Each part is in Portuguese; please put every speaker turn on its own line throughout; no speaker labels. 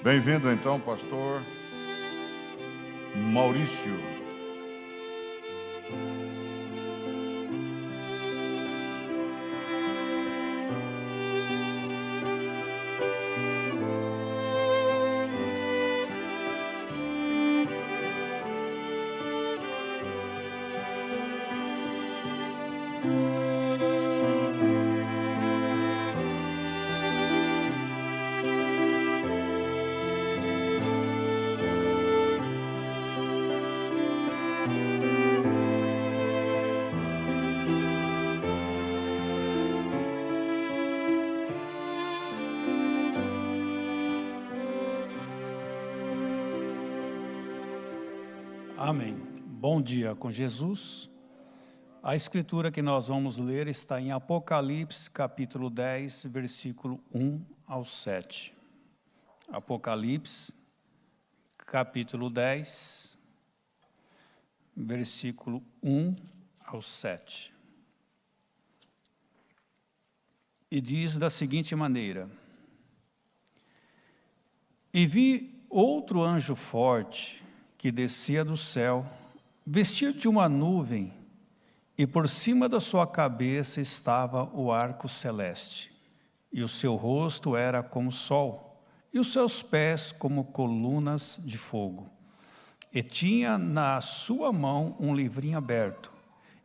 Bem-vindo então, pastor Maurício.
Amém. Bom dia com Jesus. A escritura que nós vamos ler está em Apocalipse, capítulo 10, versículo 1 ao 7. Apocalipse, capítulo 10, versículo 1 ao 7. E diz da seguinte maneira: E vi outro anjo forte que descia do céu, vestido de uma nuvem, e por cima da sua cabeça estava o arco celeste, e o seu rosto era como o sol, e os seus pés como colunas de fogo. E tinha na sua mão um livrinho aberto,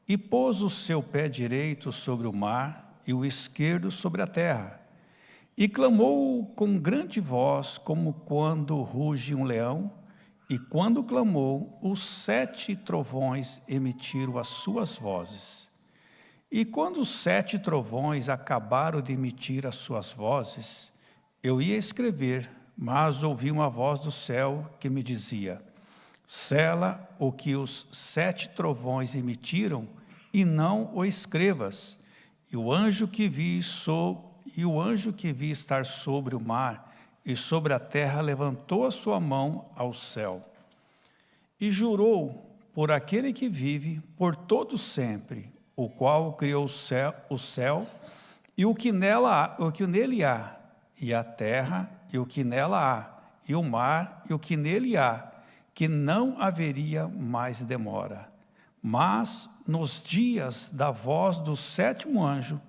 e pôs o seu pé direito sobre o mar, e o esquerdo sobre a terra. E clamou com grande voz, como quando ruge um leão. E quando clamou, os 7 trovões emitiram as suas vozes. E quando os 7 trovões acabaram de emitir as suas vozes, eu ia escrever, mas ouvi uma voz do céu que me dizia: sela o que os 7 trovões emitiram, e não o escrevas. E o anjo que vi estar sobre o mar e sobre a terra levantou a sua mão ao céu e jurou por aquele que vive por todo sempre, o qual criou o céu e o que nele há, e a terra e o que nela há, e o mar e o que nele há, que não haveria mais demora. Mas nos dias da voz do 7º anjo,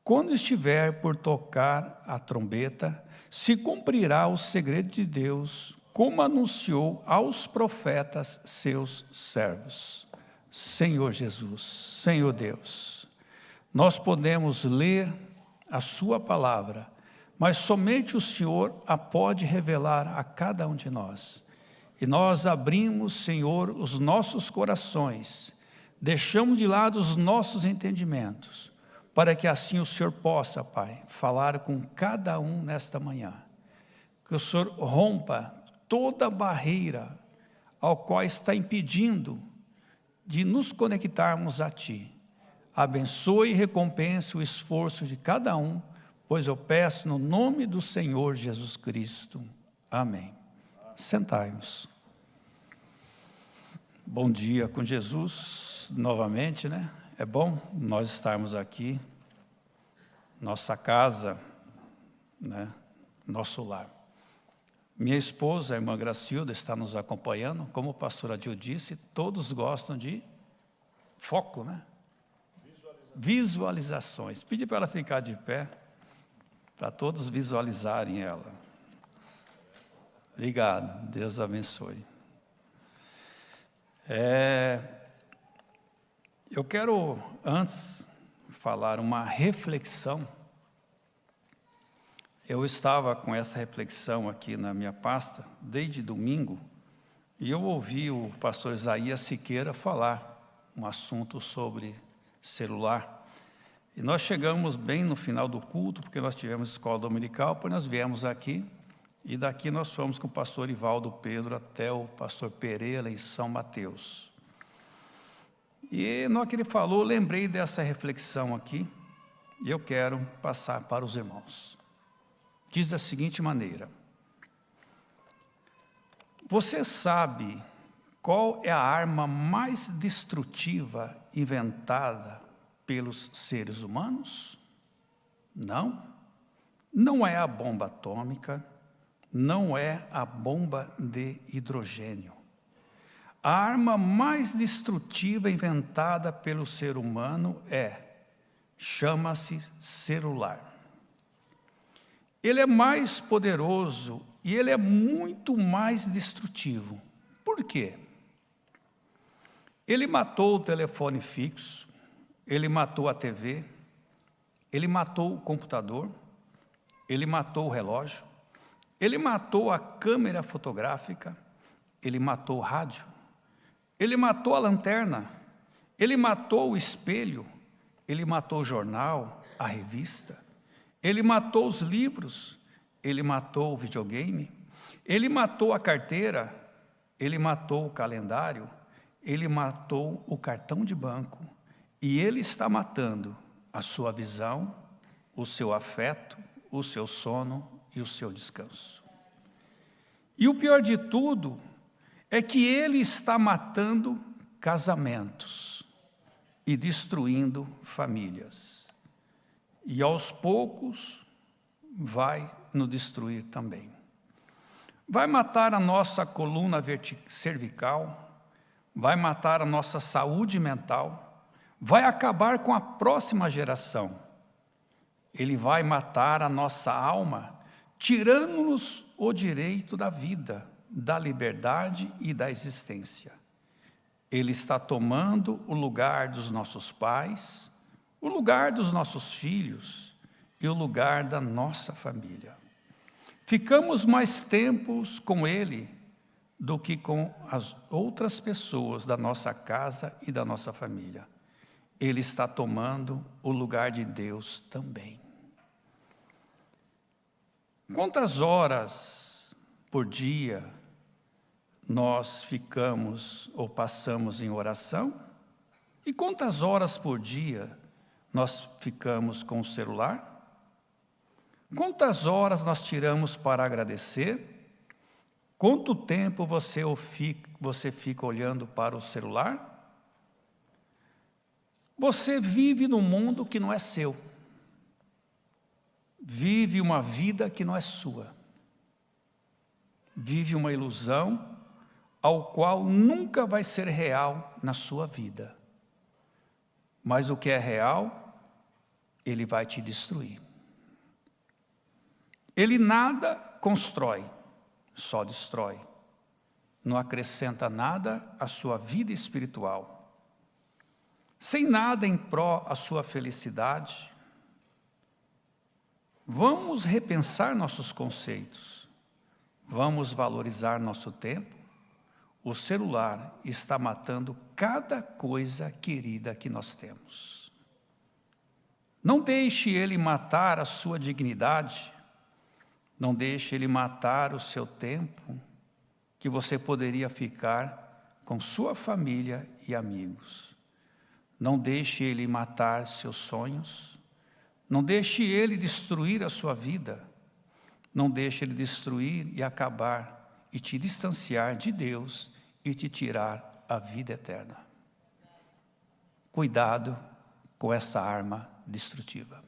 quando estiver por tocar a trombeta, se cumprirá o segredo de Deus, como anunciou aos profetas seus servos. Senhor Jesus, Senhor Deus, nós podemos ler a sua palavra, mas somente o Senhor a pode revelar a cada um de nós. E nós abrimos, Senhor, os nossos corações, deixamos de lado os nossos entendimentos, para que assim o Senhor possa, Pai, falar com cada um nesta manhã. Que o Senhor rompa toda barreira ao qual está impedindo de nos conectarmos a Ti. Abençoe e recompense o esforço de cada um, pois eu peço no nome do Senhor Jesus Cristo. Amém. Sentai-nos. Bom dia com Jesus, novamente, né? É bom nós estarmos aqui, nossa casa, né? Nosso lar. Minha esposa, a irmã Gracilda, está nos acompanhando. Como o pastor Adil disse, todos gostam de foco, né? Visualizações. Pedi para ela ficar de pé, para todos visualizarem ela. Obrigado, Deus abençoe. Eu quero, antes, falar uma reflexão. Eu estava com essa reflexão aqui na minha pasta, desde domingo, e eu ouvi o pastor Isaías Siqueira falar um assunto sobre celular. E nós chegamos bem no final do culto, porque nós tivemos escola dominical, depois nós viemos aqui, e daqui nós fomos com o pastor Ivaldo Pedro até o pastor Pereira em São Mateus. E na hora que ele falou, eu lembrei dessa reflexão aqui, e eu quero passar para os irmãos. Diz da seguinte maneira: você sabe qual é a arma mais destrutiva inventada pelos seres humanos? Não. Não é a bomba atômica, não é a bomba de hidrogênio. A arma mais destrutiva inventada pelo ser humano chama-se celular. Ele é mais poderoso e ele é muito mais destrutivo. Por quê? Ele matou o telefone fixo, ele matou a TV, ele matou o computador, ele matou o relógio, ele matou a câmera fotográfica, ele matou o rádio, ele matou a lanterna, ele matou o espelho, ele matou o jornal, a revista, ele matou os livros, ele matou o videogame, ele matou a carteira, ele matou o calendário, ele matou o cartão de banco, e ele está matando a sua visão, o seu afeto, o seu sono e o seu descanso. E o pior de tudo é que ele está matando casamentos e destruindo famílias. E aos poucos vai nos destruir também. Vai matar a nossa coluna cervical, vai matar a nossa saúde mental, vai acabar com a próxima geração. Ele vai matar a nossa alma, tirando-nos o direito da vida, da liberdade e da existência. Ele está tomando o lugar dos nossos pais, o lugar dos nossos filhos e o lugar da nossa família. Ficamos mais tempos com ele do que com as outras pessoas da nossa casa e da nossa família. Ele está tomando o lugar de Deus também. Quantas horas por dia nós ficamos ou passamos em oração? E quantas horas por dia nós ficamos com o celular? Quantas horas nós tiramos para agradecer? Quanto tempo você fica olhando para o celular? Você vive num mundo que não é seu. Vive uma vida que não é sua. Vive uma ilusão ao qual nunca vai ser real na sua vida. Mas o que é real, ele vai te destruir. Ele nada constrói, só destrói. Não acrescenta nada à sua vida espiritual. Sem nada em pró à sua felicidade. Vamos repensar nossos conceitos. Vamos valorizar nosso tempo. O celular está matando cada coisa querida que nós temos. Não deixe ele matar a sua dignidade. Não deixe ele matar o seu tempo, que você poderia ficar com sua família e amigos. Não deixe ele matar seus sonhos. Não deixe ele destruir a sua vida. Não deixe ele destruir e acabar e te distanciar de Deus e te tirar a vida eterna. Cuidado com essa arma destrutiva.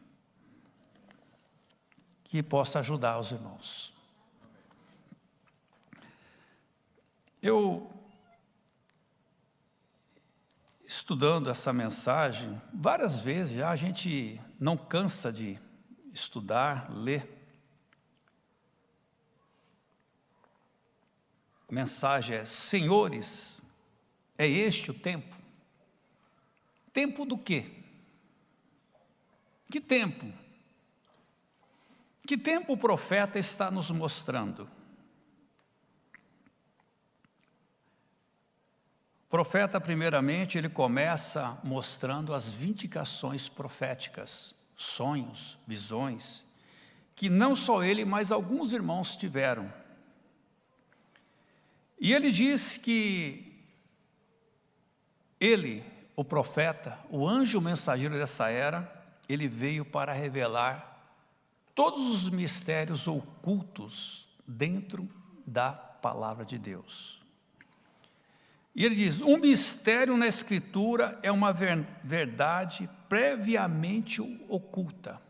Que possa ajudar os irmãos. Eu, estudando essa mensagem, várias vezes já a gente não cansa de estudar, ler. A mensagem é: senhores, é este o tempo? Tempo do quê? Que tempo? Que tempo o profeta está nos mostrando? O profeta, primeiramente, ele começa mostrando as vindicações proféticas, sonhos, visões, que não só ele, mas alguns irmãos tiveram. E ele diz que ele, o profeta, o anjo mensageiro dessa era, ele veio para revelar todos os mistérios ocultos dentro da palavra de Deus. E ele diz: um mistério na Escritura é uma verdade previamente oculta.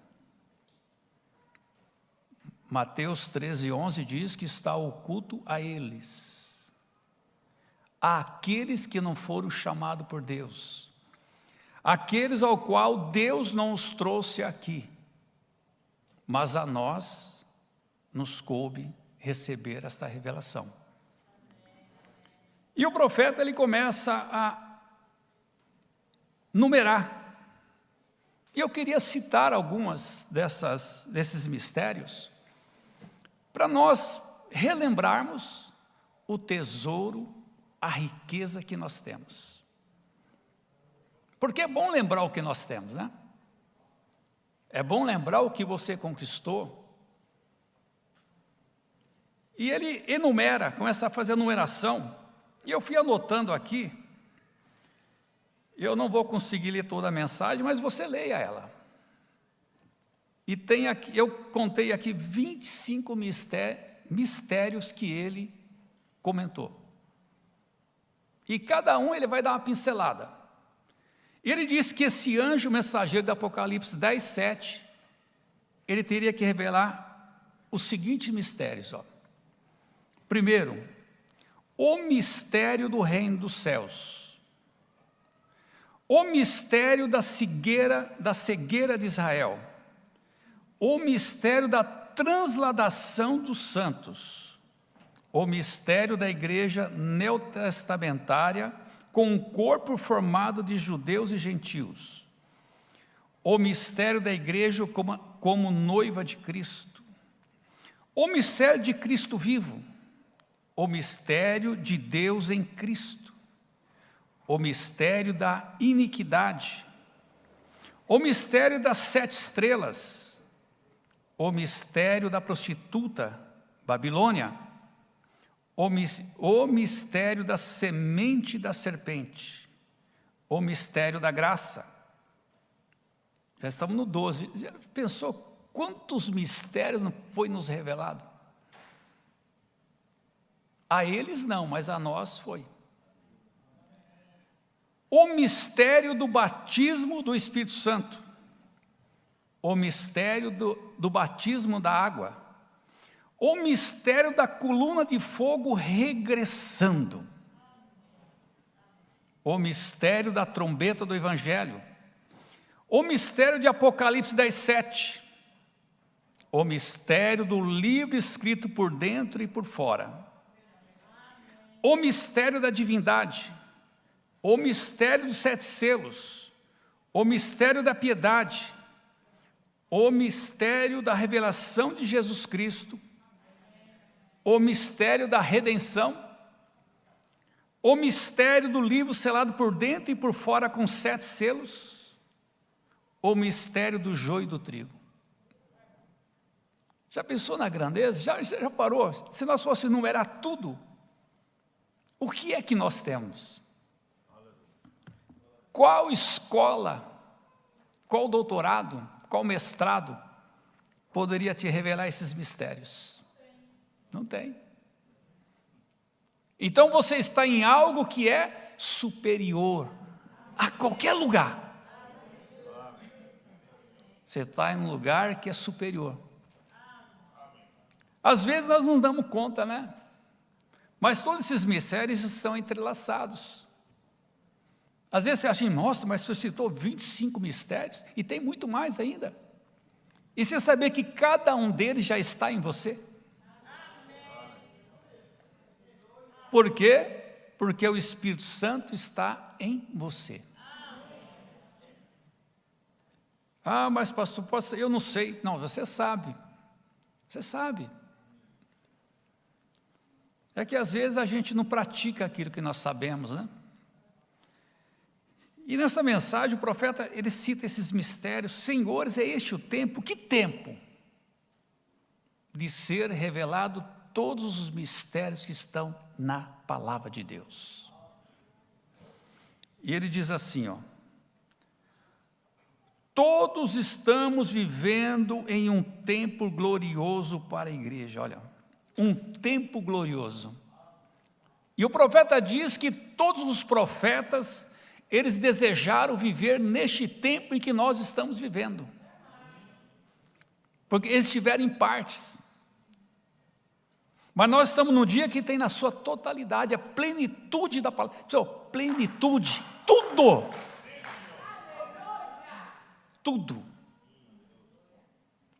Mateus 13:11 diz que está oculto a eles, àqueles que não foram chamados por Deus, aqueles ao qual Deus não os trouxe aqui, mas a nós nos coube receber esta revelação. E o profeta, ele começa a numerar. E eu queria citar algumas desses mistérios, para nós relembrarmos o tesouro, a riqueza que nós temos. Porque é bom lembrar o que nós temos, né? É bom lembrar o que você conquistou. E ele enumera, começa a fazer a numeração, e eu fui anotando aqui. Eu não vou conseguir ler toda a mensagem, mas você leia ela. E tem aqui, eu contei aqui 25 mistérios que ele comentou. E cada um ele vai dar uma pincelada. Ele disse que esse anjo mensageiro do Apocalipse 10:7, ele teria que revelar os seguintes mistérios. Primeiro, o mistério do reino dos céus. O mistério da cegueira de Israel. O mistério da transladação dos santos. O mistério da igreja neotestamentária, com um corpo formado de judeus e gentios. O mistério da igreja como noiva de Cristo. O mistério de Cristo vivo. O mistério de Deus em Cristo. O mistério da iniquidade. O mistério das 7 estrelas. O mistério da prostituta, Babilônia. O mistério da semente da serpente. O mistério da graça. Já estamos no 12. Já pensou quantos mistérios não foi nos revelado? A eles não, mas a nós foi. O mistério do batismo do Espírito Santo. O mistério do batismo da água. O mistério da coluna de fogo regressando. O mistério da trombeta do Evangelho. O mistério de Apocalipse 10:7. O mistério do livro escrito por dentro e por fora. O mistério da divindade. O mistério dos 7 selos. O mistério da piedade. O mistério da revelação de Jesus Cristo. O mistério da redenção. O mistério do livro selado por dentro e por fora com 7 selos. O mistério do joio e do trigo. Já pensou na grandeza? Já parou? Se nós fôssemos numerar tudo, o que é que nós temos? Qual escola, qual doutorado, qual mestrado poderia te revelar esses mistérios? Não tem. Então você está em algo que é superior a qualquer lugar. Você está em um lugar que é superior. Às vezes nós não damos conta, né? Mas todos esses mistérios são entrelaçados. Às vezes você acha, nossa, mas você citou 25 mistérios, e tem muito mais ainda. E você saber que cada um deles já está em você? Por quê? Porque o Espírito Santo está em você. Ah, mas pastor, eu não sei. Não, você sabe. Você sabe. É que às vezes a gente não pratica aquilo que nós sabemos, né? E nessa mensagem o profeta, ele cita esses mistérios. Senhores, é este o tempo? Que tempo? De ser revelado todos os mistérios que estão na palavra de Deus. E ele diz assim, todos estamos vivendo em um tempo glorioso para a igreja, olha, um tempo glorioso. E o profeta diz que todos os profetas, eles desejaram viver neste tempo em que nós estamos vivendo. Porque eles tiveram em partes. Mas nós estamos num dia que tem na sua totalidade a plenitude da palavra. Plenitude, tudo. Tudo.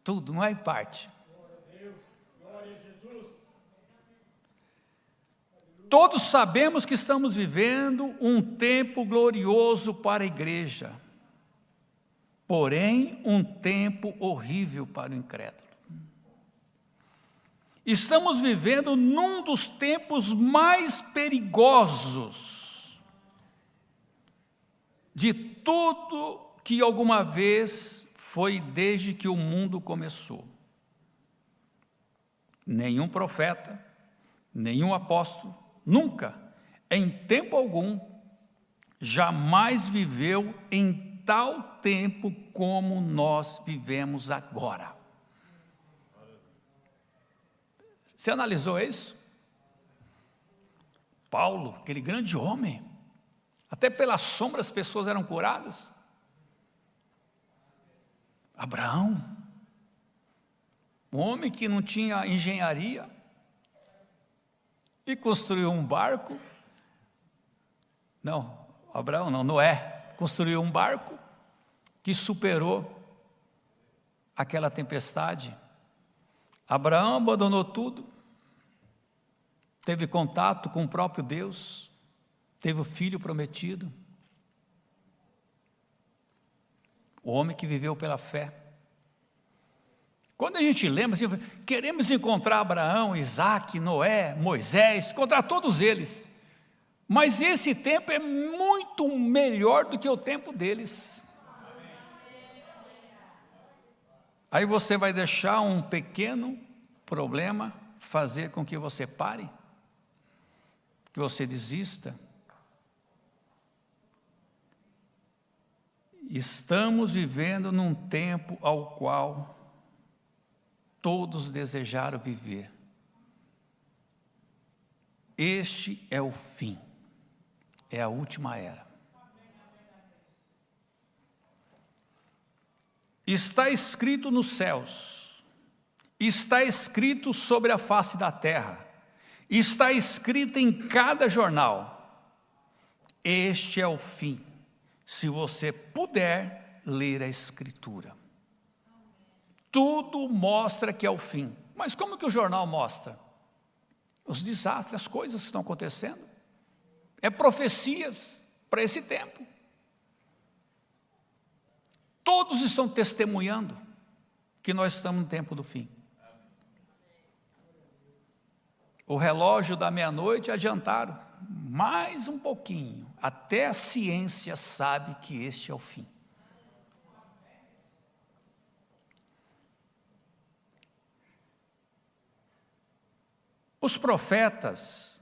Tudo, não é em parte. Todos sabemos que estamos vivendo um tempo glorioso para a igreja, porém um tempo horrível para o incrédulo. Estamos vivendo num dos tempos mais perigosos de tudo que alguma vez foi desde que o mundo começou. Nenhum profeta, nenhum apóstolo, nunca, em tempo algum, jamais viveu em tal tempo como nós vivemos agora. Você analisou isso? Paulo, aquele grande homem, até pela sombra as pessoas eram curadas. Abraão, um homem que não tinha engenharia, e construiu um barco. Não, Abraão não, Noé construiu um barco que superou aquela tempestade. Abraão abandonou tudo, teve contato com o próprio Deus, teve o filho prometido. O homem que viveu pela fé. Quando a gente lembra, assim, queremos encontrar Abraão, Isaac, Noé, Moisés, encontrar todos eles. Mas esse tempo é muito melhor do que o tempo deles. Aí você vai deixar um pequeno problema fazer com que você pare, que você desista. Estamos vivendo num tempo ao qual todos desejaram viver. Este é o fim, é a última era. Está escrito nos céus, está escrito sobre a face da terra, está escrito em cada jornal. Este é o fim, se você puder ler a Escritura. Tudo mostra que é o fim. Mas como que o jornal mostra? Os desastres, as coisas que estão acontecendo. É profecias para esse tempo. Todos estão testemunhando que nós estamos no tempo do fim. O relógio da meia-noite adiantaram mais um pouquinho. Até a ciência sabe que este é o fim. Os profetas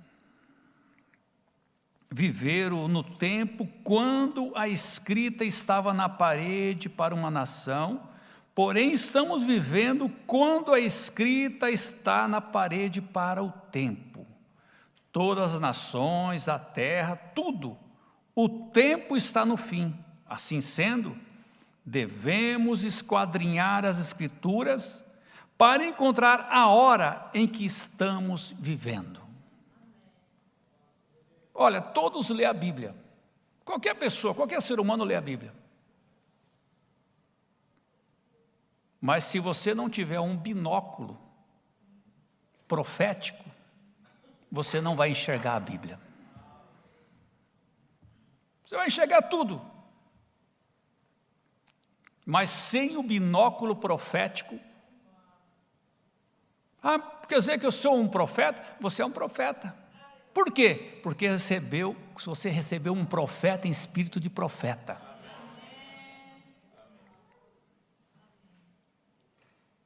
viveram no tempo quando a escrita estava na parede para uma nação, porém estamos vivendo quando a escrita está na parede para o tempo. Todas as nações, a terra, tudo, o tempo está no fim. Assim sendo, devemos esquadrinhar as Escrituras para encontrar a hora em que estamos vivendo. Olha, todos lêem a Bíblia. Qualquer pessoa, qualquer ser humano lê a Bíblia. Mas se você não tiver um binóculo profético, você não vai enxergar a Bíblia. Você vai enxergar tudo. Mas sem o binóculo profético, quer dizer que eu sou um profeta? Você é um profeta. Por quê? Porque você recebeu um profeta em espírito de profeta.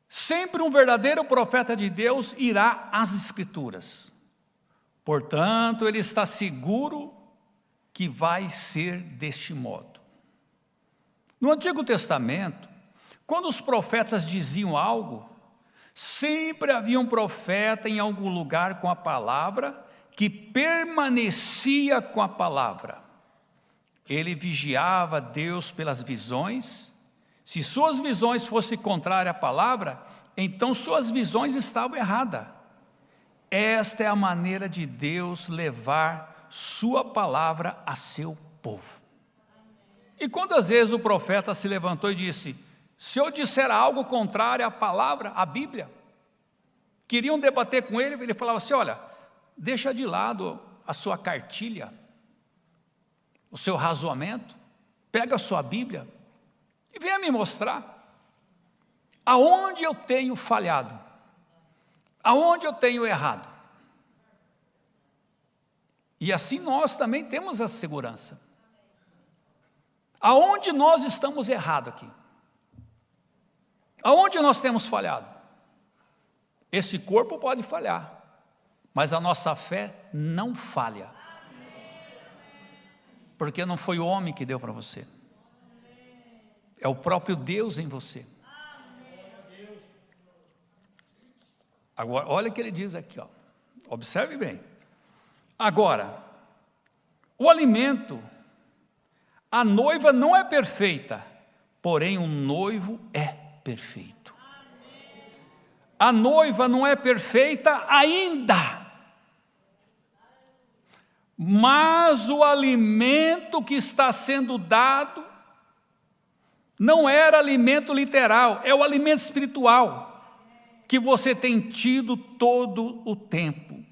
Sempre um verdadeiro profeta de Deus irá às Escrituras. Portanto, ele está seguro que vai ser deste modo. No Antigo Testamento, quando os profetas diziam algo, sempre havia um profeta em algum lugar com a palavra, que permanecia com a palavra. Ele vigiava Deus pelas visões. Se suas visões fossem contrárias à palavra, então suas visões estavam erradas. esta é a maneira de Deus levar sua palavra a seu povo. E quantas vezes o profeta se levantou e disse: se eu disser algo contrário à palavra, à Bíblia, queriam debater com ele, ele falava assim: olha, deixa de lado a sua cartilha, o seu razoamento, pega a sua Bíblia e venha me mostrar aonde eu tenho falhado, aonde eu tenho errado. E assim nós também temos essa segurança. Aonde nós estamos errados aqui? Aonde nós temos falhado? Esse corpo pode falhar, mas a nossa fé não falha. Porque não foi o homem que deu para você. É o próprio Deus em você. Agora, olha o que ele diz aqui, ó. Observe bem. Agora, o alimento, a noiva não é perfeita, porém o noivo é perfeito. A noiva não é perfeita ainda, mas o alimento que está sendo dado não era alimento literal, é o alimento espiritual que você tem tido todo o tempo.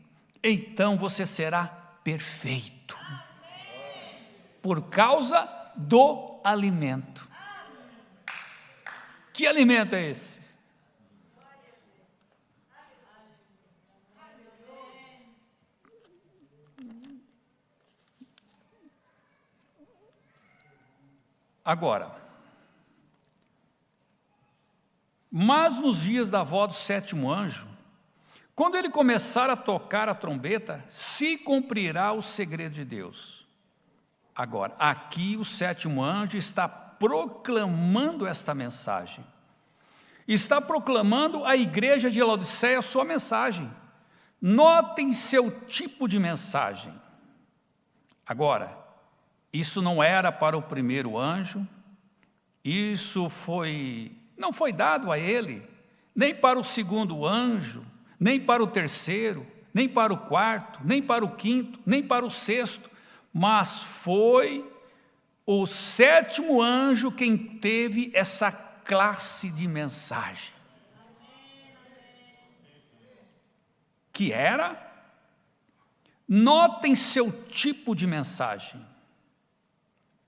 Então você será perfeito por causa do alimento. Que alimento é esse? Agora, mas nos dias da voz do sétimo anjo, quando ele começar a tocar a trombeta, se cumprirá o segredo de Deus. Agora, aqui o sétimo anjo está proclamando esta mensagem. Está proclamando à igreja de Laodiceia a sua mensagem. Notem seu tipo de mensagem. Agora, isso não era para o primeiro anjo, isso não foi dado a ele, nem para o segundo anjo, nem para o terceiro, nem para o quarto, nem para o quinto, nem para o sexto, mas foi o sétimo anjo quem teve essa classe de mensagem. Que era, notem seu tipo de mensagem.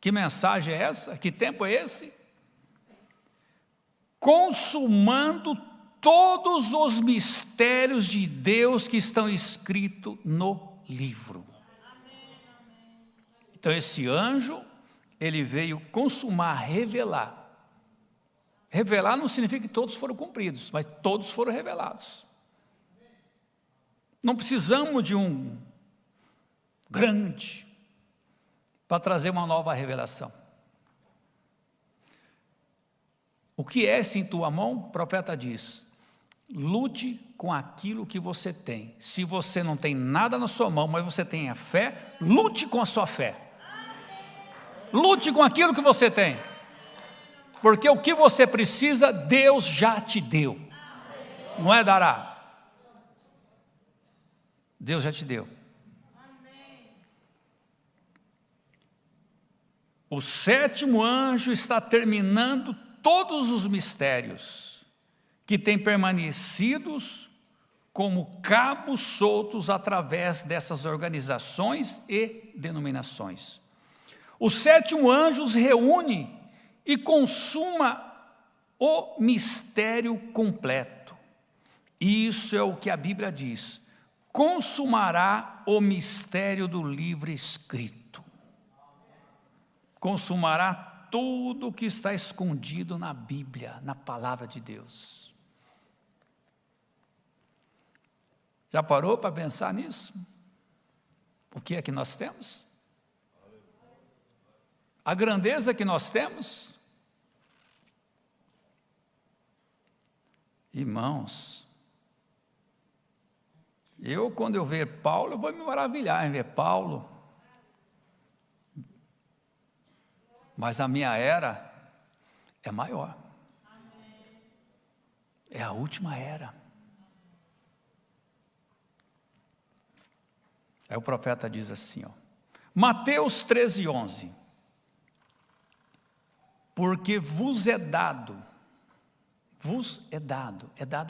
Que mensagem é essa? Que tempo é esse? Consumando todos os mistérios de Deus que estão escritos no livro. Então esse anjo, ele veio consumar, revelar. Revelar não significa que todos foram cumpridos, mas todos foram revelados. Não precisamos de um grande para trazer uma nova revelação. O que é esse em tua mão? O profeta diz: lute com aquilo que você tem. Se você não tem nada na sua mão, mas você tem a fé, lute com a sua fé. Lute com aquilo que você tem. Porque o que você precisa, Deus já te deu. Não é dará. Deus já te deu. O sétimo anjo está terminando todos os mistérios que têm permanecidos como cabos soltos através dessas organizações e denominações. O sétimo anjo os reúne e consuma o mistério completo. Isso é o que a Bíblia diz: consumará o mistério do livro escrito. Consumará tudo que está escondido na Bíblia, na palavra de Deus. Já parou para pensar nisso? O que é que nós temos? A grandeza que nós temos? Irmãos, quando eu ver Paulo, eu vou me maravilhar em ver Paulo. Mas a minha era é maior. É a última era. Aí o profeta diz assim, ó, Mateus 13:11, porque vos é dado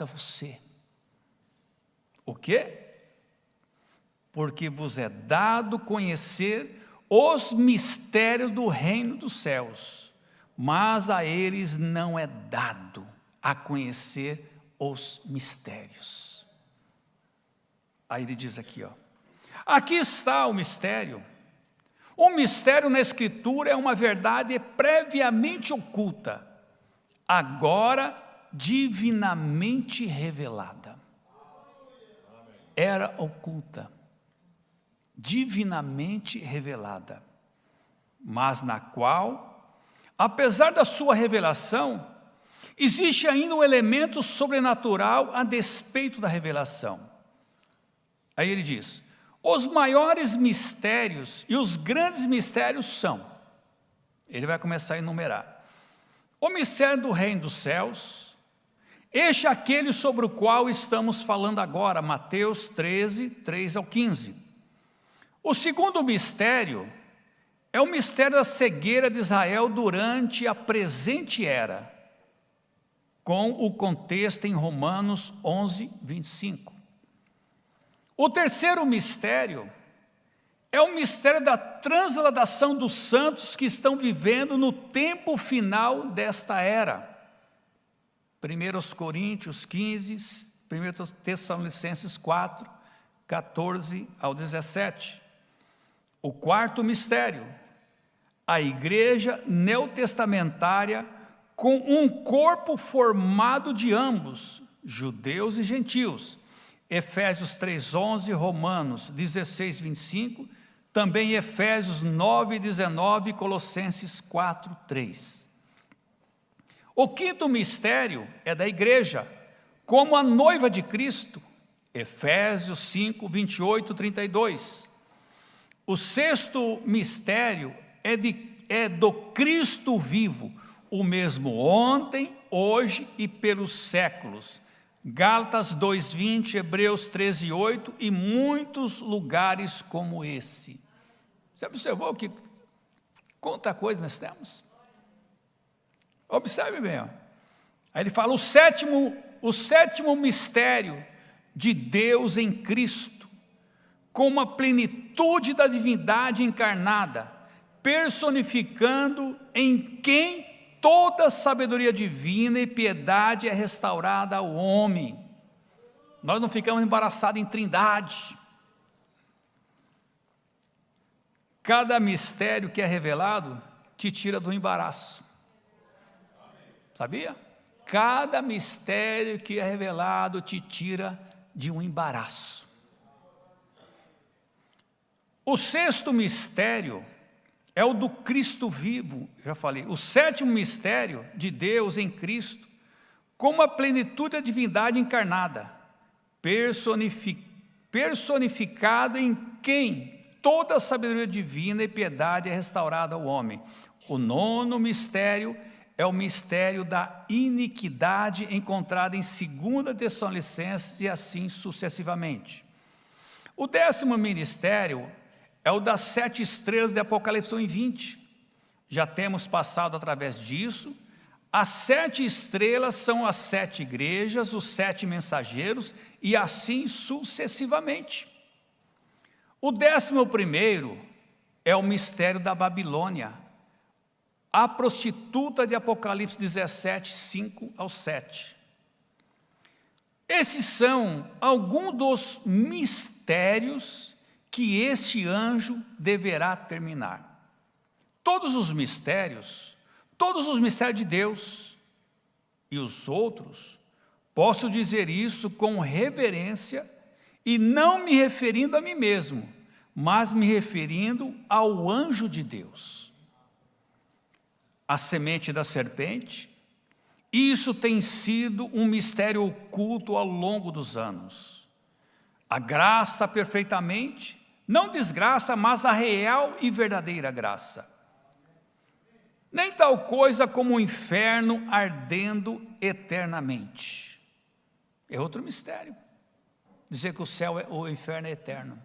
a você. O quê? Porque vos é dado conhecer os mistérios do reino dos céus, mas a eles não é dado a conhecer os mistérios. Aí ele diz aqui, ó, aqui está o mistério. O mistério na Escritura é uma verdade previamente oculta, agora divinamente revelada. Era oculta, divinamente revelada, mas na qual, apesar da sua revelação, existe ainda um elemento sobrenatural a despeito da revelação. Aí ele diz, os maiores mistérios e os grandes mistérios são, ele vai começar a enumerar, o mistério do reino dos céus, este é aquele sobre o qual estamos falando agora, Mateus 13, 3 ao 15. O segundo mistério é o mistério da cegueira de Israel durante a presente era, com o contexto em Romanos 11, 25. O terceiro mistério é o mistério da transladação dos santos que estão vivendo no tempo final desta era. 1 Coríntios 15, 1 Tessalonicenses 4, 14 ao 17. O quarto mistério, a igreja neotestamentária com um corpo formado de ambos, judeus e gentios. Efésios 3:11, Romanos 16:25, também Efésios 9:19 e Colossenses 4:3. O quinto mistério é da igreja, como a noiva de Cristo, Efésios 5:28 e 32. O sexto mistério é do Cristo vivo, o mesmo ontem, hoje e pelos séculos. Gálatas 2:20, Hebreus 13:8 e muitos lugares como esse. Você observou que quanta coisa nós temos? Observe bem, ó. Aí ele fala o sétimo mistério de Deus em Cristo, com uma plenitude da divindade encarnada, personificando em quem toda sabedoria divina e piedade é restaurada ao homem. Nós não ficamos embaraçados em trindade. Cada mistério que é revelado te tira do embaraço. Sabia? Cada mistério que é revelado te tira de um embaraço. O sexto mistério é o do Cristo vivo, já falei. O sétimo mistério de Deus em Cristo, como a plenitude da divindade encarnada, personificado em quem toda a sabedoria divina e piedade é restaurada ao homem. O nono mistério é o mistério da iniquidade encontrada em 2 Tessalonicenses e assim sucessivamente. O décimo ministério é o das 7 estrelas de Apocalipse 1:20. Já temos passado através disso. As 7 estrelas são as 7 igrejas, os 7 mensageiros e assim sucessivamente. O 11º é o mistério da Babilônia, a prostituta de Apocalipse 17, 5 ao 7. Esses são alguns dos mistérios que este anjo deverá terminar. Todos os mistérios de Deus e os outros, posso dizer isso com reverência e não me referindo a mim mesmo, mas me referindo ao anjo de Deus. A semente da serpente, isso tem sido um mistério oculto ao longo dos anos. A graça perfeitamente, não desgraça, mas a real e verdadeira graça. Nem tal coisa como o inferno ardendo eternamente. É outro mistério. Dizer que o inferno é eterno.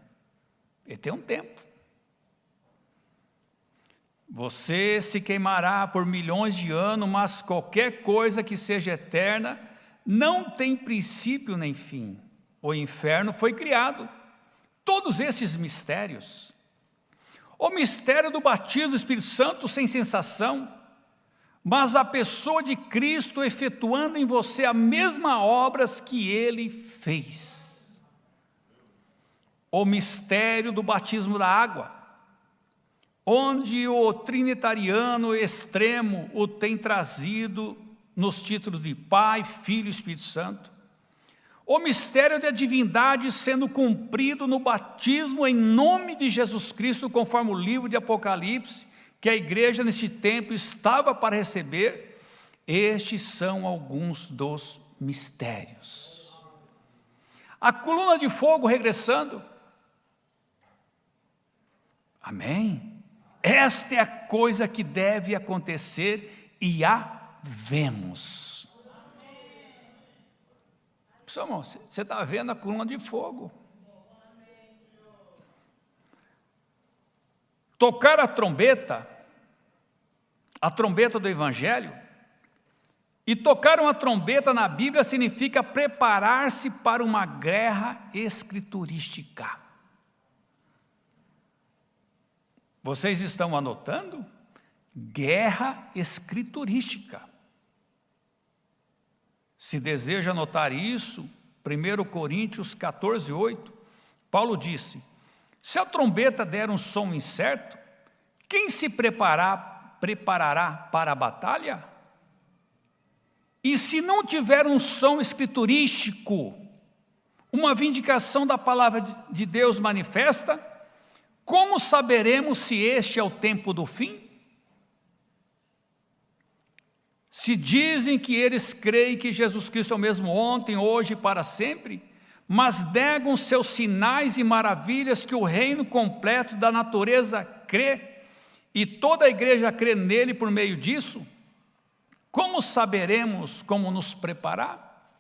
Ele tem um tempo. Você se queimará por milhões de anos, mas qualquer coisa que seja eterna não tem princípio nem fim. O inferno foi criado. Todos esses mistérios. O mistério do batismo do Espírito Santo sem sensação, mas a pessoa de Cristo efetuando em você as mesmas obras que Ele fez. O mistério do batismo da água, onde o trinitariano extremo o tem trazido nos títulos de Pai, Filho e Espírito Santo. O mistério da divindade sendo cumprido no batismo em nome de Jesus Cristo, conforme o livro de Apocalipse, que a igreja neste tempo estava para receber. Estes são alguns dos mistérios. A coluna de fogo regressando. Amém? Esta é a coisa que deve acontecer e a vemos. Pessoal, irmão, você está vendo a coluna de fogo. Tocar a trombeta do Evangelho, e tocar uma trombeta na Bíblia significa preparar-se para uma guerra escriturística. Vocês estão anotando? Guerra escriturística. Se deseja anotar isso, 1 Coríntios 14, 8, Paulo disse: se a trombeta der um som incerto, quem se preparará para a batalha? E se não tiver um som escriturístico, uma vindicação da palavra de Deus manifesta, como saberemos se este é o tempo do fim? Se dizem que eles creem que Jesus Cristo é o mesmo ontem, hoje e para sempre, mas negam seus sinais e maravilhas que o reino completo da natureza crê, e toda a igreja crê nele por meio disso, como saberemos como nos preparar?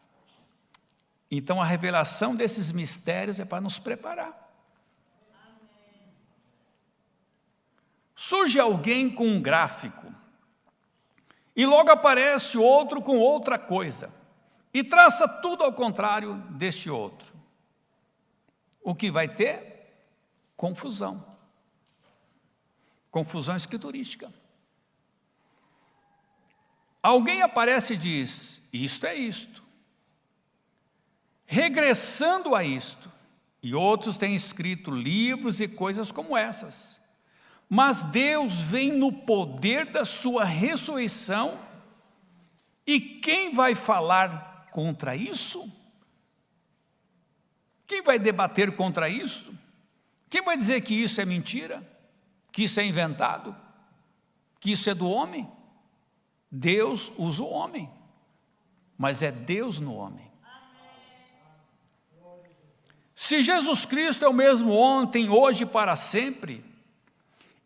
Então a revelação desses mistérios é para nos preparar. Surge alguém com um gráfico, e logo aparece outro com outra coisa, e traça tudo ao contrário deste outro. O que vai ter? Confusão. Confusão escriturística. Alguém aparece e diz: isto é isto. Regressando a isto. E outros têm escrito livros e coisas como essas. Mas Deus vem no poder da sua ressurreição, e quem vai falar contra isso? Quem vai debater contra isso? Quem vai dizer que isso é mentira? Que isso é inventado? Que isso é do homem? Deus usa o homem, mas é Deus no homem. Se Jesus Cristo é o mesmo ontem, hoje e para sempre,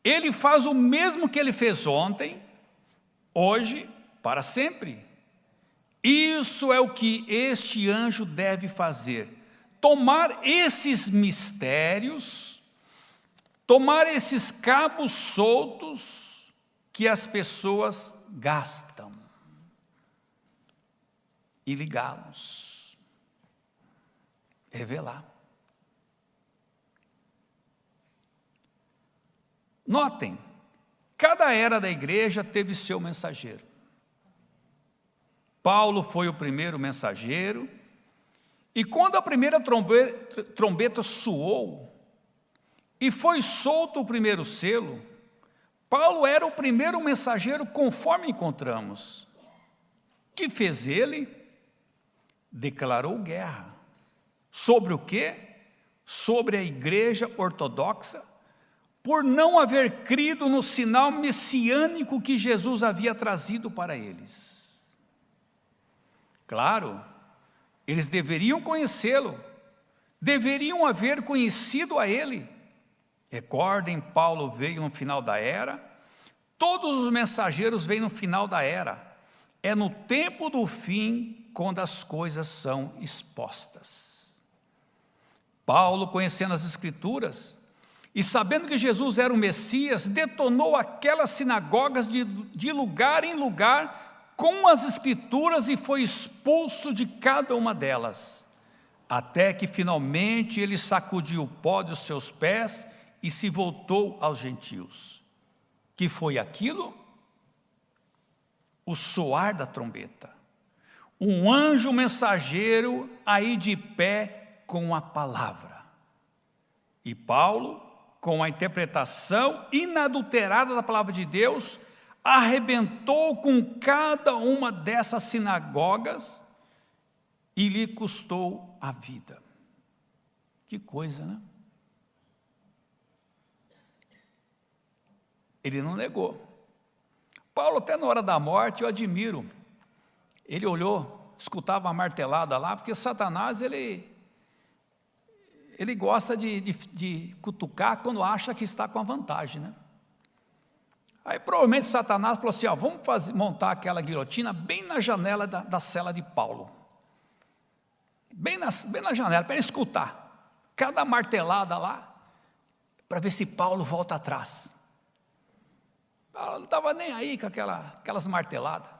Ele faz o mesmo que Ele fez ontem, hoje, para sempre. Isso é o que este anjo deve fazer. Tomar esses mistérios, tomar esses cabos soltos que as pessoas gastam e ligá-los. Revelar. Notem, cada era da igreja teve seu mensageiro. Paulo foi o primeiro mensageiro, e quando a primeira trombeta soou, e foi solto o primeiro selo, Paulo era o primeiro mensageiro conforme encontramos. Que fez ele? Declarou guerra. Sobre o quê? Sobre a igreja ortodoxa, por não haver crido no sinal messiânico que Jesus havia trazido para eles. Claro, eles deveriam conhecê-lo, deveriam haver conhecido a ele. Recordem, Paulo veio no final da era, todos os mensageiros vêm no final da era. É no tempo do fim, quando as coisas são expostas. Paulo, conhecendo as Escrituras, e sabendo que Jesus era o Messias, detonou aquelas sinagogas de lugar em lugar com as Escrituras e foi expulso de cada uma delas, até que finalmente ele sacudiu o pó dos seus pés e se voltou aos gentios. Que foi aquilo? O soar da trombeta. Um anjo mensageiro aí de pé com a palavra. E Paulo, com a interpretação inadulterada da palavra de Deus, arrebentou com cada uma dessas sinagogas e lhe custou a vida. Que coisa, né? Ele não negou. Paulo, até na hora da morte, eu admiro. Ele olhou, escutava uma martelada lá, porque Satanás, ele gosta de cutucar quando acha que está com a vantagem, né? Aí provavelmente Satanás falou assim, vamos montar aquela guilhotina bem na janela da cela de Paulo. Bem na janela, para ele escutar. Cada martelada lá, para ver se Paulo volta atrás. Paulo não estava nem aí com aquelas marteladas.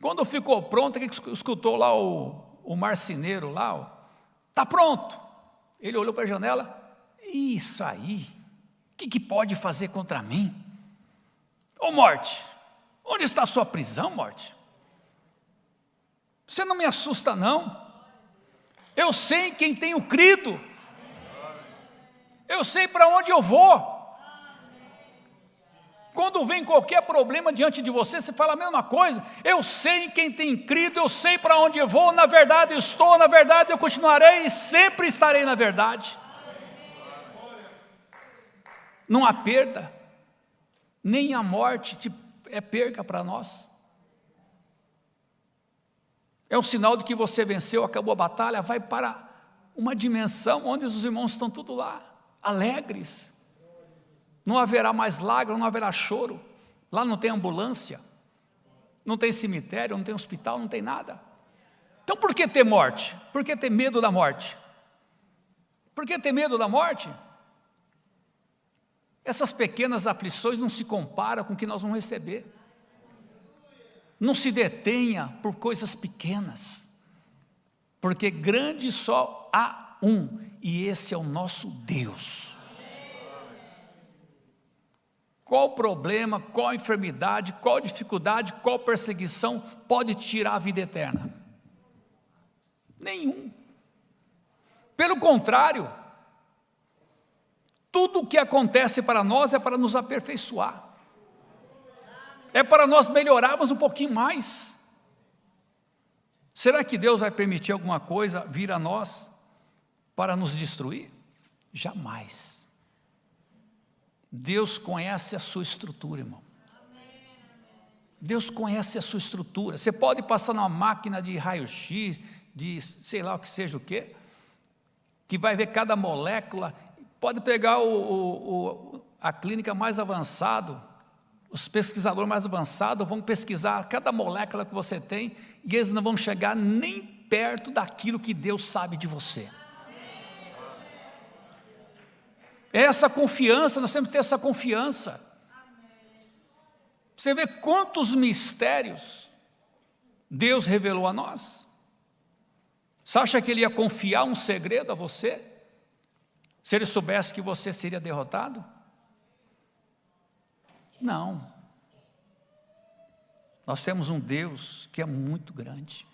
Quando ficou pronto, ele escutou lá o marceneiro lá, está pronto. Ele olhou para a janela, isso aí, o que pode fazer contra mim? Ô morte, onde está a sua prisão, morte? Você não me assusta não, eu sei em quem tenho crido, eu sei para onde eu vou. Quando vem qualquer problema diante de você, você fala a mesma coisa, eu sei em quem tem crido, eu sei para onde eu vou, na verdade eu estou, na verdade eu continuarei e sempre estarei na verdade. Não há perda, nem a morte é perca para nós. É um sinal de que você venceu, acabou a batalha, vai para uma dimensão onde os irmãos estão tudo lá, alegres. Não haverá mais lágrima, não haverá choro. Lá não tem ambulância, não tem cemitério, não tem hospital, não tem nada. Então por que ter morte? Por que ter medo da morte? Por que ter medo da morte? Essas pequenas aflições não se comparam com o que nós vamos receber. Não se detenha por coisas pequenas, porque grande só há um, e esse é o nosso Deus. Qual problema, qual enfermidade, qual dificuldade, qual perseguição pode tirar a vida eterna? Nenhum. Pelo contrário, tudo o que acontece para nós é para nos aperfeiçoar. É para nós melhorarmos um pouquinho mais. Será que Deus vai permitir alguma coisa vir a nós para nos destruir? Jamais. Deus conhece a sua estrutura, irmão. Deus conhece a sua estrutura. Você pode passar numa máquina de raio-x, de sei lá o que seja o quê, que vai ver cada molécula. Pode pegar a clínica mais avançada, os pesquisadores mais avançados vão pesquisar cada molécula que você tem, e eles não vão chegar nem perto daquilo que Deus sabe de você. Essa confiança, nós temos que ter essa confiança. Você vê quantos mistérios Deus revelou a nós. Você acha que Ele ia confiar um segredo a você? Se Ele soubesse que você seria derrotado? Não. Nós temos um Deus que é muito grande.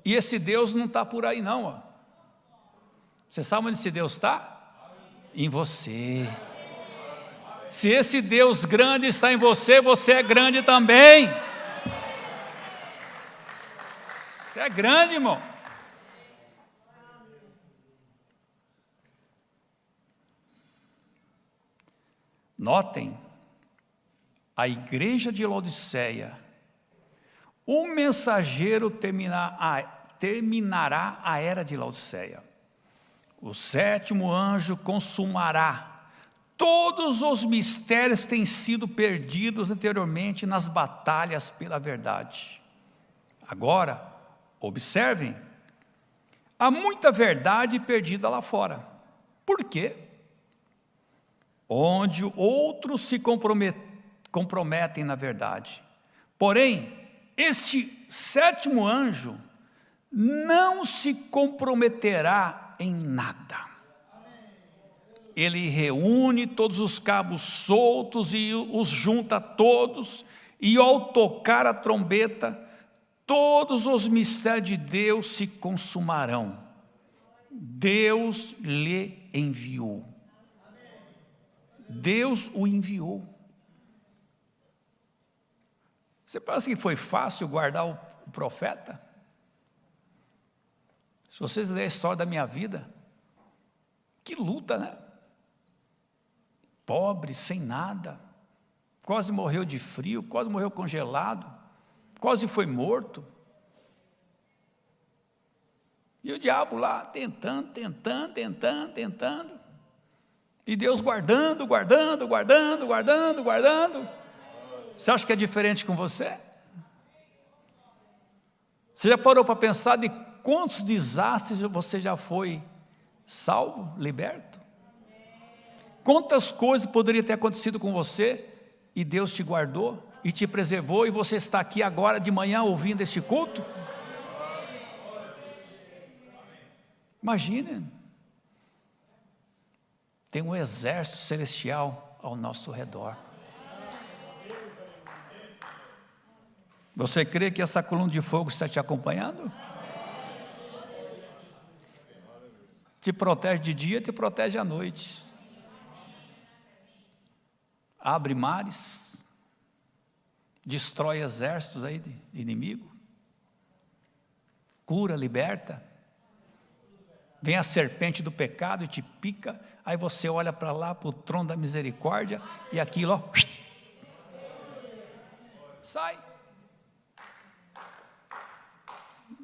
E esse Deus não está por aí não, ó. Você sabe onde esse Deus está? Em você. Se esse Deus grande está em você, você é grande também. Você é grande, irmão. Notem, a igreja de Laodiceia, o mensageiro terminará a era de Laodiceia. O sétimo anjo consumará todos os mistérios que têm sido perdidos anteriormente nas batalhas pela verdade. Agora, observem, há muita verdade perdida lá fora. Por quê? Onde outros se comprometem na verdade. Porém, este sétimo anjo não se comprometerá em nada. Ele reúne todos os cabos soltos e os junta todos, e ao tocar a trombeta, todos os mistérios de Deus se consumarão. Deus lhe enviou. Deus o enviou. Você pensa que foi fácil guardar o profeta? Se vocês lerem a história da minha vida, que luta, né? Pobre, sem nada, quase morreu de frio, quase morreu congelado, quase foi morto. E o diabo lá tentando. E Deus guardando. Você acha que é diferente com você? Você já parou para pensar de quantos desastres você já foi salvo, liberto? Quantas coisas poderiam ter acontecido com você e Deus te guardou e te preservou e você está aqui agora de manhã ouvindo este culto? Imagine, tem um exército celestial ao nosso redor. Você crê que essa coluna de fogo está te acompanhando? Te protege de dia, te protege à noite. Abre mares, destrói exércitos aí de inimigo, cura, liberta. Vem a serpente do pecado e te pica, aí você olha para lá, para o trono da misericórdia, e aquilo, ó, sai.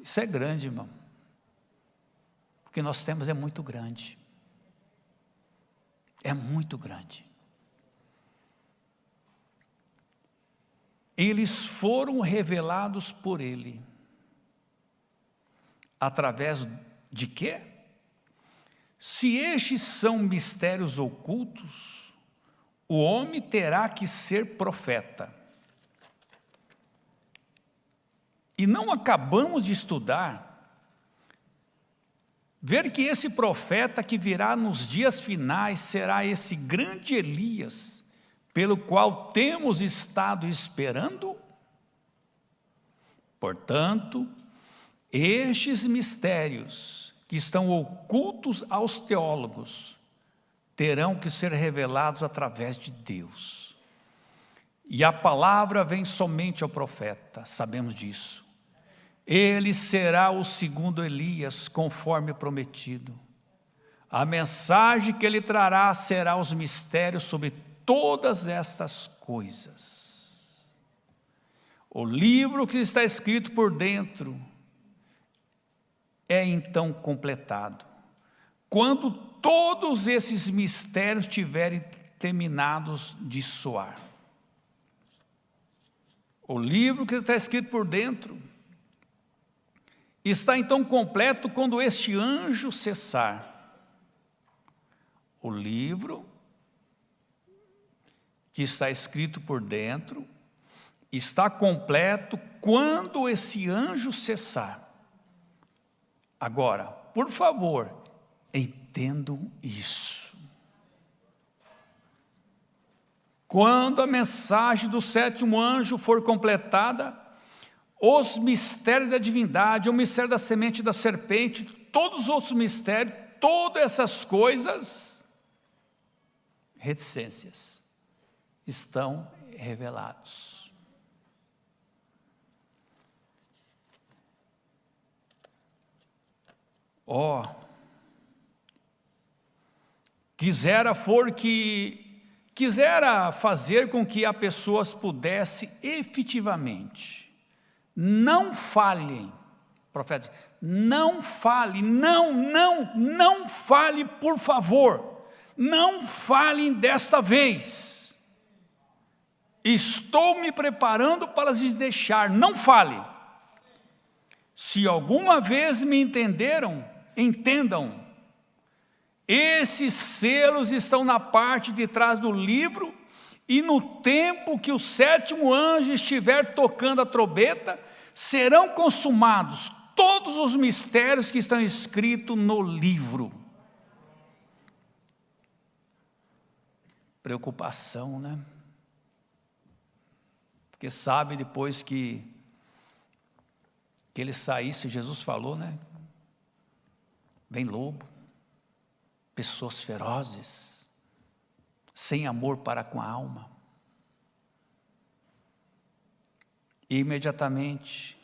Isso é grande, irmão. O que nós temos é muito grande. É muito grande. Eles foram revelados por Ele. Através de quê? Se estes são mistérios ocultos, o homem terá que ser profeta. E não acabamos de estudar, ver que esse profeta que virá nos dias finais será esse grande Elias, pelo qual temos estado esperando? Portanto, estes mistérios que estão ocultos aos teólogos terão que ser revelados através de Deus. E a palavra vem somente ao profeta, sabemos disso. Ele será o segundo Elias, conforme prometido. A mensagem que ele trará será os mistérios sobre todas estas coisas. O livro que está escrito por dentro é então completado, quando todos esses mistérios tiverem terminados de soar. O livro que está escrito por dentro está então completo quando este anjo cessar. O livro que está escrito por dentro está completo quando esse anjo cessar. Agora, por favor, entendam isso. Quando a mensagem do sétimo anjo for completada, os mistérios da divindade, o mistério da semente da serpente, todos os outros mistérios, todas essas coisas, reticências, estão revelados. Quisera fazer com que as pessoas pudessem efetivamente não falhem, profeta, não fale, não fale, por favor, não falem desta vez. Estou me preparando para lhes deixar, não fale. Se alguma vez me entenderam, entendam, Esses selos estão na parte de trás do livro, e no tempo que o 7º anjo estiver tocando a trombeta, serão consumados todos os mistérios que estão escritos no livro. Preocupação, né? Porque sabe, depois que ele saísse, Jesus falou, né? Vem lobo, pessoas ferozes, sem amor para com a alma. E imediatamente,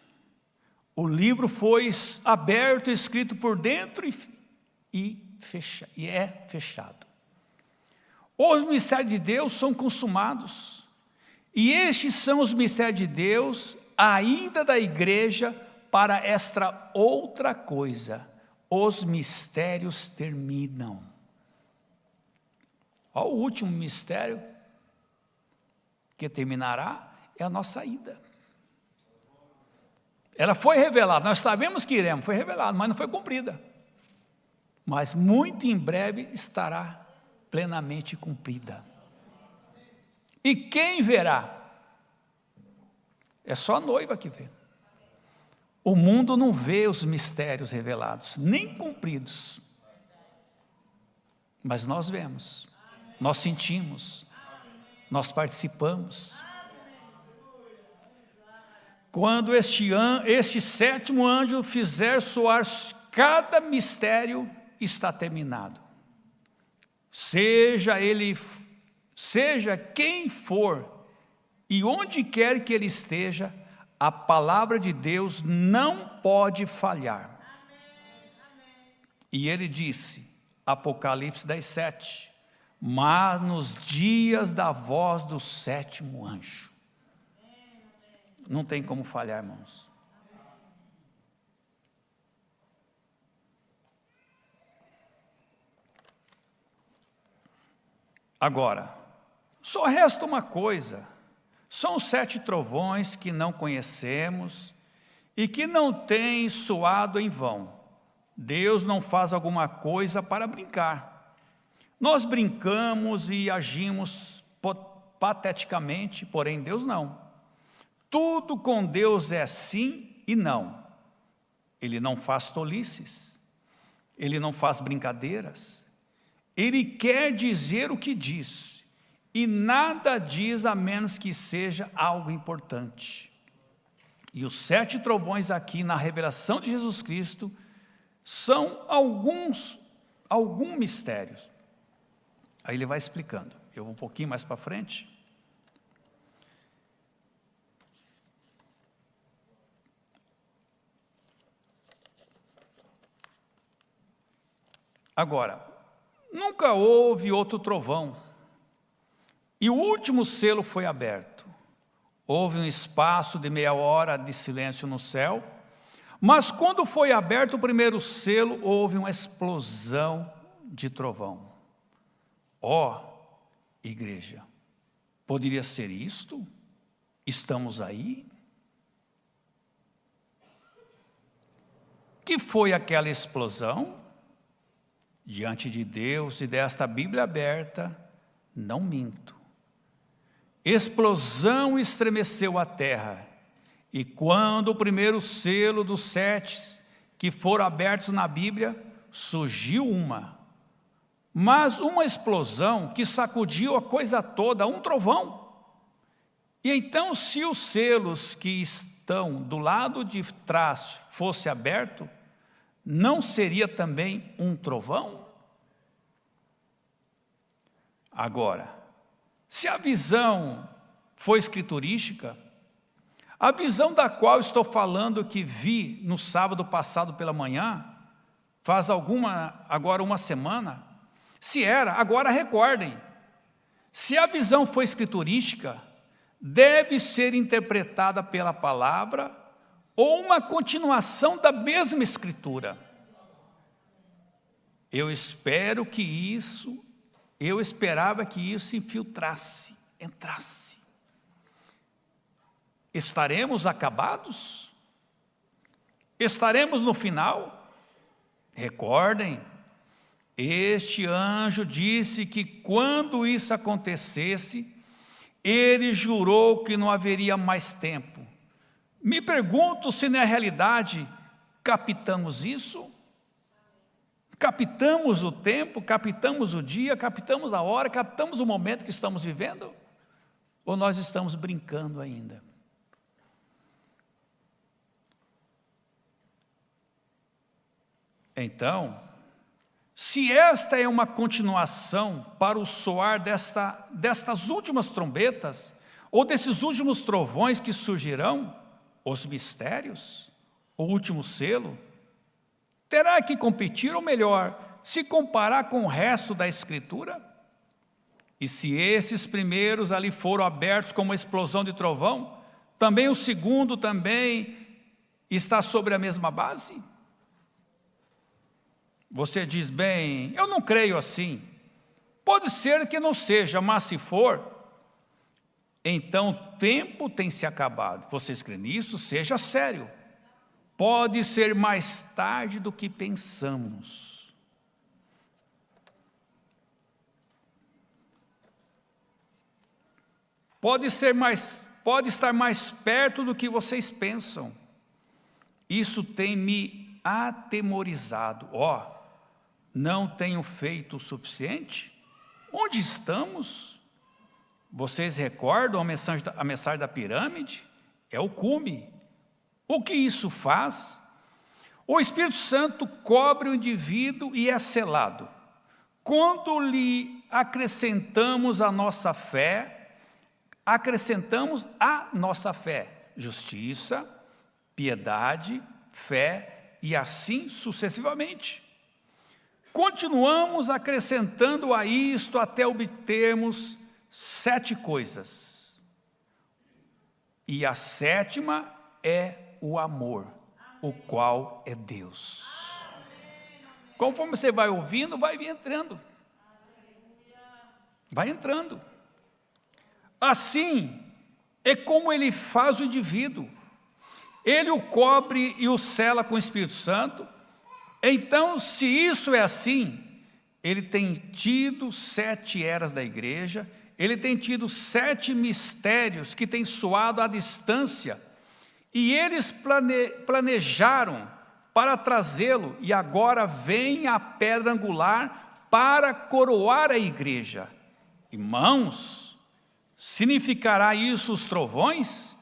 o livro foi aberto, escrito por dentro e é fechado. Os mistérios de Deus são consumados. E estes são os mistérios de Deus, a ida da igreja para esta outra coisa. Os mistérios terminam. O último mistério que terminará é a nossa ida. Ela foi revelada, nós sabemos que iremos, foi revelada, mas não foi cumprida. Mas muito em breve estará plenamente cumprida. E quem verá? É só a noiva que vê. O mundo não vê os mistérios revelados, nem cumpridos. Mas nós vemos, nós sentimos, nós participamos. Quando este 7º anjo fizer soar cada mistério, está terminado. Seja quem for, e onde quer que ele esteja, a palavra de Deus não pode falhar. E ele disse, Apocalipse 10:7, mas nos dias da voz do 7º anjo. Não tem como falhar, irmãos. Agora, só resta uma coisa. São 7 trovões que não conhecemos e que não têm soado em vão. Deus não faz alguma coisa para brincar. Nós brincamos e agimos pateticamente, porém Deus não. Tudo com Deus é sim e não. Ele não faz tolices. Ele não faz brincadeiras. Ele quer dizer o que diz. E nada diz a menos que seja algo importante. E os 7 trovões aqui na revelação de Jesus Cristo são alguns mistérios. Aí ele vai explicando. Eu vou um pouquinho mais para frente. Agora, nunca houve outro trovão. E o último selo foi aberto. Houve um espaço de meia hora de silêncio no céu. Mas quando foi aberto o primeiro selo, houve uma explosão de trovão. Igreja, poderia ser isto? Estamos aí? Que foi aquela explosão? Diante de Deus e desta Bíblia aberta, não minto. Explosão estremeceu a terra, e quando o primeiro selo dos 7 que foram abertos na Bíblia, surgiu mas uma explosão que sacudiu a coisa toda, um trovão. E então, se os selos que estão do lado de trás fosse aberto, não seria também um trovão? Agora, se a visão foi escriturística, a visão da qual estou falando que vi no sábado passado pela manhã, faz agora uma semana, se era, agora recordem, se a visão foi escriturística, deve ser interpretada pela palavra, ou uma continuação da mesma escritura. Eu esperava que isso infiltrasse, entrasse. Estaremos acabados? Estaremos no final? Recordem, Este anjo disse que quando isso acontecesse, ele jurou que não haveria mais tempo. Me pergunto se na realidade captamos isso? Captamos o tempo, captamos o dia, captamos a hora, captamos o momento que estamos vivendo? Ou nós estamos brincando ainda? Então, se esta é uma continuação para o soar destas últimas trombetas, ou desses últimos trovões que surgirão, os mistérios, o último selo, terá que competir, ou melhor, se comparar com o resto da Escritura? E se esses primeiros ali foram abertos como uma explosão de trovão, também o segundo também está sobre a mesma base? Você diz, bem, eu não creio assim. Pode ser que não seja, mas se for, então o tempo tem se acabado. Vocês creem nisso? Seja sério. Pode ser mais tarde do que pensamos. Pode estar mais perto do que vocês pensam. Isso tem me atemorizado. Não tenho feito o suficiente? Onde estamos? Vocês recordam a mensagem da pirâmide? É o cume. O que isso faz? O Espírito Santo cobre o indivíduo e é selado. Quando lhe acrescentamos a nossa fé, justiça, piedade, fé e assim sucessivamente. Continuamos acrescentando a isto até obtermos 7 coisas. E a 7ª é o amor, o qual é Deus. Conforme você vai ouvindo, vai entrando. Vai entrando. Assim é como ele faz o indivíduo. Ele o cobre e o sela com o Espírito Santo. Então, se isso é assim, ele tem tido 7 eras da igreja, ele tem tido 7 mistérios que têm soado à distância, e eles planejaram para trazê-lo, e agora vem a pedra angular para coroar a igreja. Irmãos, significará isso os trovões?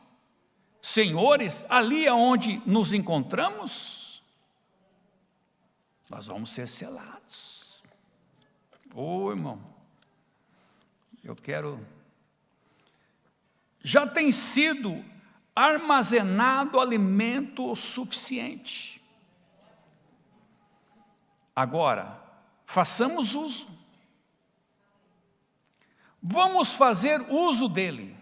Senhores, ali aonde nos encontramos? Nós vamos ser selados. Irmão, já tem sido armazenado alimento suficiente. Agora, façamos uso. Vamos fazer uso dele.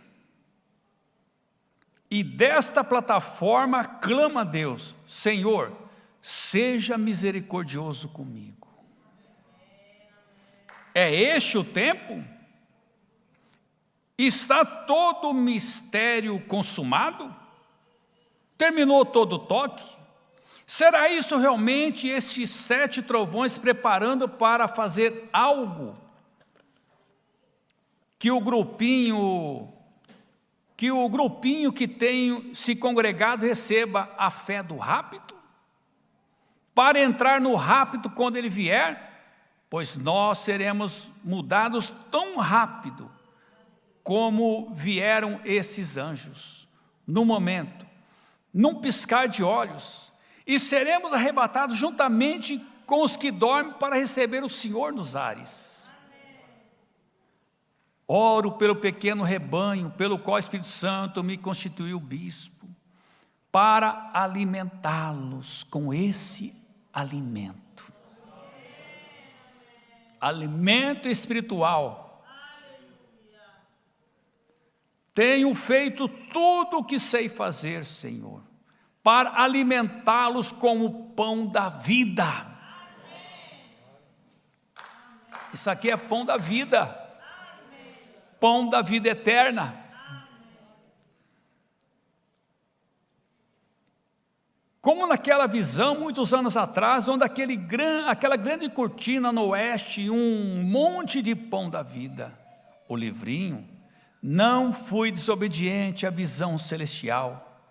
E desta plataforma clama a Deus, Senhor, seja misericordioso comigo. É este o tempo? Está todo o mistério consumado? Terminou todo o toque? Será isso realmente estes 7 trovões preparando para fazer algo que o grupinho que tem se congregado receba a fé do rapto? Para entrar no rapto quando ele vier? Pois nós seremos mudados tão rápido como vieram esses anjos, no momento, num piscar de olhos, e seremos arrebatados juntamente com os que dormem para receber o Senhor nos ares. Oro pelo pequeno rebanho, pelo qual o Espírito Santo me constituiu bispo, para alimentá-los com esse alimento. Alimento espiritual. Tenho feito tudo o que sei fazer, Senhor, para alimentá-los com o pão da vida. Isso aqui é pão da vida. Pão da vida eterna. Como naquela visão, muitos anos atrás, onde aquela grande cortina no oeste, um monte de pão da vida, o livrinho, não fui desobediente à visão celestial,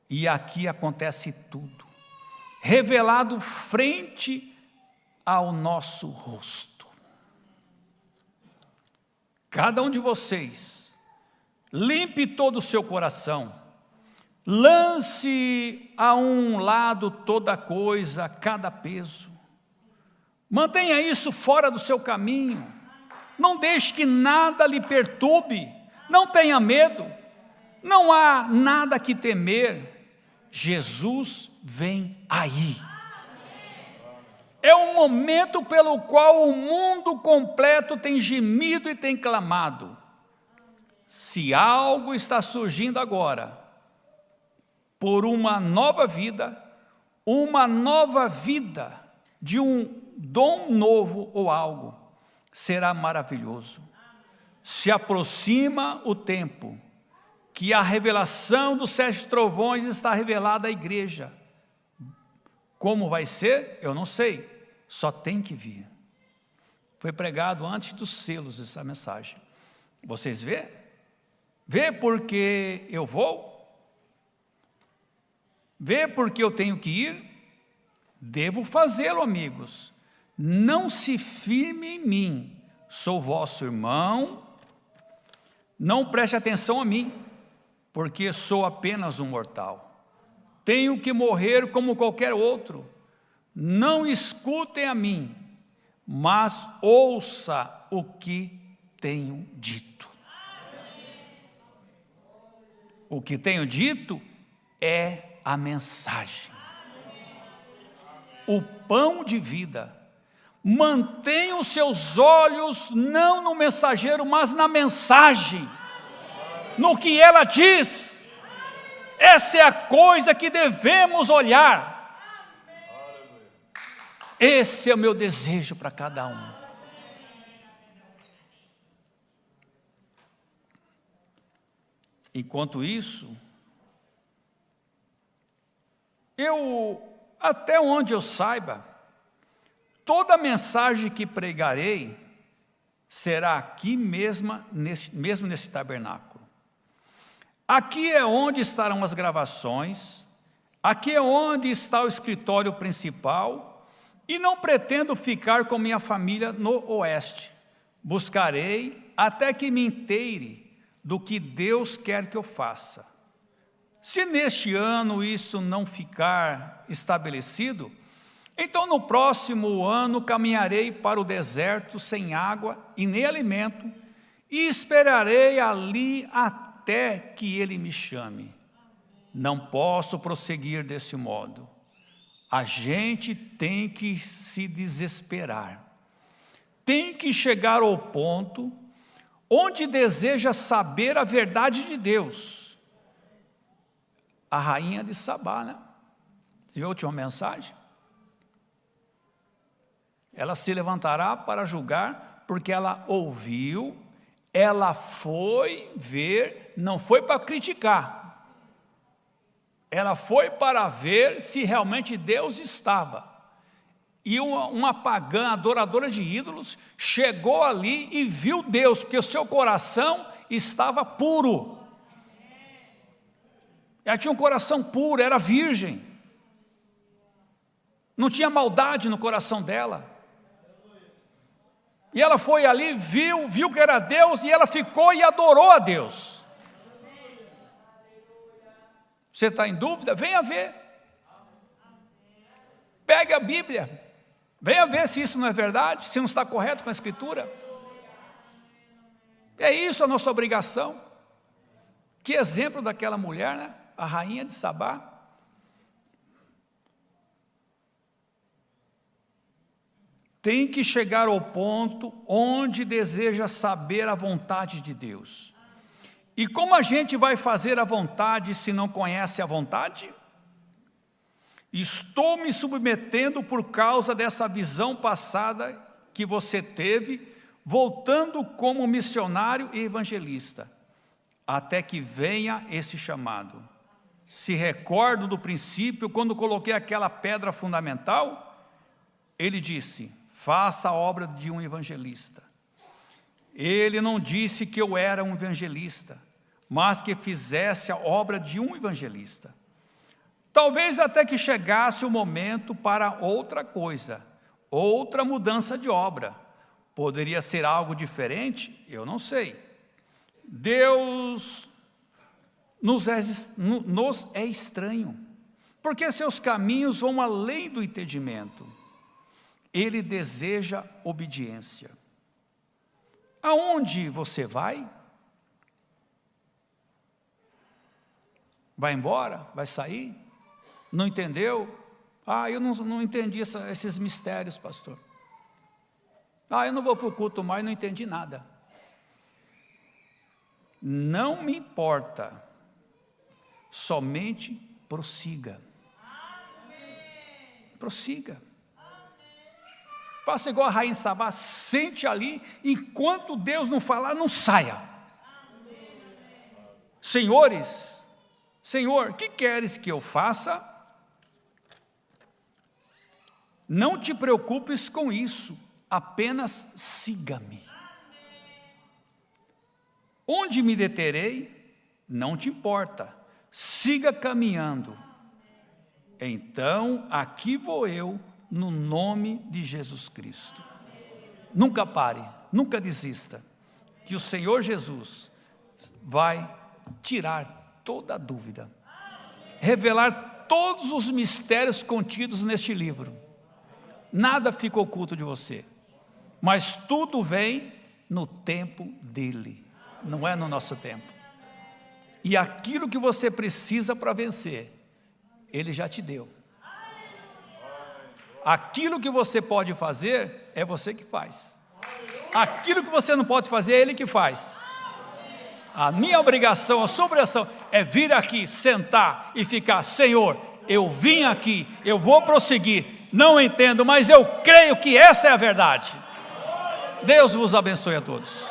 e aqui acontece tudo, revelado frente ao nosso rosto. Cada um de vocês, limpe todo o seu coração, lance a um lado toda coisa, cada peso, mantenha isso fora do seu caminho, não deixe que nada lhe perturbe, não tenha medo, não há nada que temer, Jesus vem aí. É um momento pelo qual o mundo completo tem gemido e tem clamado. Se algo está surgindo agora, por uma nova vida de um dom novo ou algo, será maravilhoso. Se aproxima o tempo que a revelação dos 7 trovões está revelada à igreja. Como vai ser? Eu não sei, só tem que vir. Foi pregado antes dos selos essa mensagem. Vocês vê? Vê porque eu vou? Vê porque eu tenho que ir? Devo fazê-lo, amigos. Não se firme em mim, sou vosso irmão. Não preste atenção a mim, porque sou apenas um mortal. Tenho que morrer como qualquer outro. Não escutem a mim, mas ouça o que tenho dito. O que tenho dito é a mensagem. O pão de vida. Mantenha os seus olhos não no mensageiro, mas na mensagem, no que ela diz. Essa é a coisa que devemos olhar. Esse é o meu desejo para cada um. Enquanto isso, até onde eu saiba, toda mensagem que pregarei será aqui mesmo nesse tabernáculo. Aqui é onde estarão as gravações, aqui é onde está o escritório principal, e não pretendo ficar com minha família no oeste. Buscarei até que me inteire do que Deus quer que eu faça. Se neste ano isso não ficar estabelecido, então no próximo ano caminharei para o deserto sem água e nem alimento, e esperarei ali até que Ele me chame. Não posso prosseguir desse modo. A gente tem que se desesperar. Tem que chegar ao ponto onde deseja saber a verdade de Deus. A rainha de Sabá, né? Você viu a última mensagem? Ela se levantará para julgar, porque ela ouviu, ela foi ver, não foi para criticar. Ela foi para ver se realmente Deus estava. E uma pagã, adoradora de ídolos, chegou ali e viu Deus, porque o seu coração estava puro. Ela tinha um coração puro, era virgem. Não tinha maldade no coração dela. E ela foi ali, viu que era Deus, e ela ficou e adorou a Deus. Você está em dúvida? Venha ver. Pegue a Bíblia. Venha ver se isso não é verdade, se não está correto com a Escritura. É isso a nossa obrigação. Que exemplo daquela mulher, né? A rainha de Sabá. Tem que chegar ao ponto onde deseja saber a vontade de Deus. E como a gente vai fazer a vontade se não conhece a vontade? Estou me submetendo por causa dessa visão passada que você teve, voltando como missionário e evangelista, até que venha esse chamado. se recordam do princípio, quando coloquei aquela pedra fundamental, ele disse: faça a obra de um evangelista. Ele não disse que eu era um evangelista, mas que fizesse a obra de um evangelista. Talvez até que chegasse o momento para outra coisa, outra mudança de obra. Poderia ser algo diferente? Eu não sei. Deus nos é estranho, porque seus caminhos vão além do entendimento. Ele deseja obediência. Aonde você vai? Vai embora? Vai sair? Não entendeu? Eu não entendi esses mistérios, pastor. Eu não vou para o culto mais, não entendi nada. Não me importa. Somente prossiga. Prossiga. Faça igual a Rainha Sabá, sente ali, enquanto Deus não falar, não saia. Senhores, Senhor, que queres que eu faça? Não te preocupes com isso, apenas siga-me. Onde me deterei, não te importa, siga caminhando. Então, aqui vou eu, no nome de Jesus Cristo. Nunca pare, nunca desista, que o Senhor Jesus vai tirar toda a dúvida, revelar todos os mistérios contidos neste livro. Nada fica oculto de você, mas tudo vem no tempo dele, não é no nosso tempo. E aquilo que você precisa para vencer, ele já te deu. Aquilo que você pode fazer, é você que faz. Aquilo que você não pode fazer, é ele que faz. A minha obrigação, a sua obrigação é vir aqui, sentar e ficar: Senhor, eu vim aqui, eu vou prosseguir, não entendo, mas eu creio que essa é a verdade. Deus vos abençoe a todos.